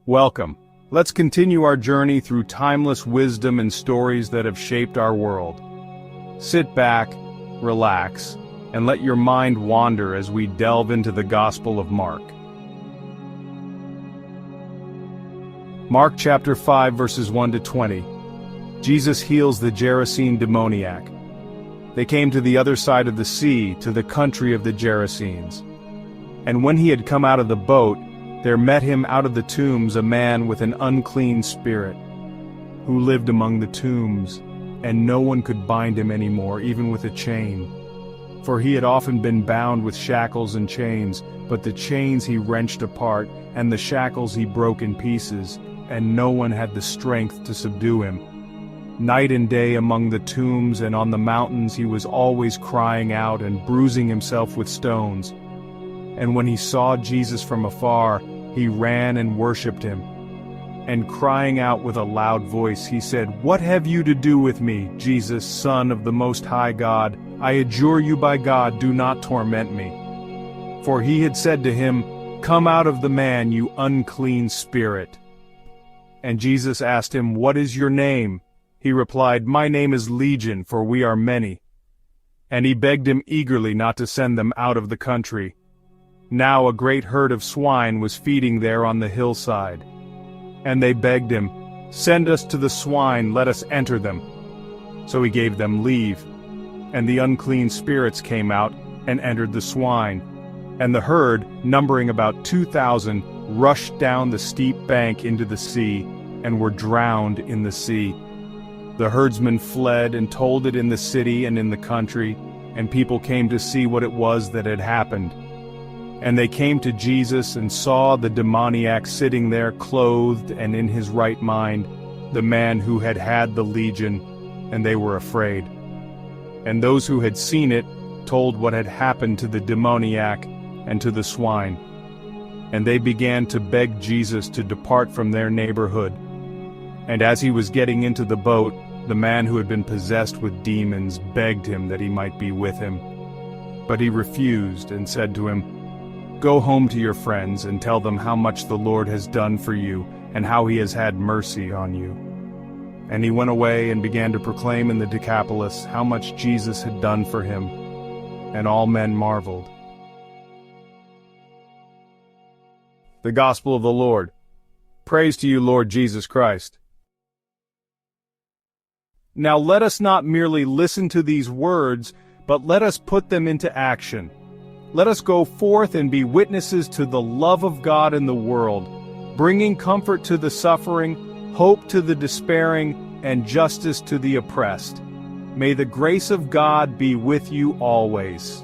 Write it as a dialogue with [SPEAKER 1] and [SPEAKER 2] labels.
[SPEAKER 1] Welcome. Let's continue our journey through timeless wisdom and stories that have shaped our world. Sit back, relax, and let your mind wander as we delve into the Gospel of Mark. Mark chapter 5 verses 1 to 20. Jesus heals the Gerasene Demoniac. They came to the other side of the sea, to the country of the Gerasenes. And when he had come out of the boat, there met him out of the tombs a man with an unclean spirit, who lived among the tombs, and no one could bind him any more, even with a chain. For he had often been bound with shackles and chains, but the chains he wrenched apart, and the shackles he broke in pieces, and no one had the strength to subdue him. Night and day among the tombs and on the mountains he was always crying out and bruising himself with stones. And when he saw Jesus from afar, he ran and worshipped him. And crying out with a loud voice, he said, "What have you to do with me, Jesus, Son of the Most High God? I adjure you by God, do not torment me." For he had said to him, "Come out of the man, you unclean spirit." And Jesus asked him, "What is your name?" He replied, "My name is Legion, for we are many." And he begged him eagerly not to send them out of the country. Now a great herd of swine was feeding there on the hillside. And they begged him, "Send us to the swine, let us enter them." So he gave them leave. And the unclean spirits came out and entered the swine. And the herd, numbering about 2,000, rushed down the steep bank into the sea, and were drowned in the sea. The herdsmen fled and told it in the city and in the country, and people came to see what it was that had happened. And they came to Jesus and saw the demoniac sitting there clothed and in his right mind, the man who had had the legion, and they were afraid. And those who had seen it told what had happened to the demoniac and to the swine. And they began to beg Jesus to depart from their neighborhood. And as he was getting into the boat, the man who had been possessed with demons begged him that he might be with him. But he refused and said to him, "Go home to your friends and tell them how much the Lord has done for you and how he has had mercy on you." And he went away and began to proclaim in the Decapolis how much Jesus had done for him, and all men marveled. The Gospel of the Lord. Praise to you, Lord Jesus Christ. Now let us not merely listen to these words, but let us put them into action. Let us go forth and be witnesses to the love of God in the world, bringing comfort to the suffering, hope to the despairing, and justice to the oppressed. May the grace of God be with you always.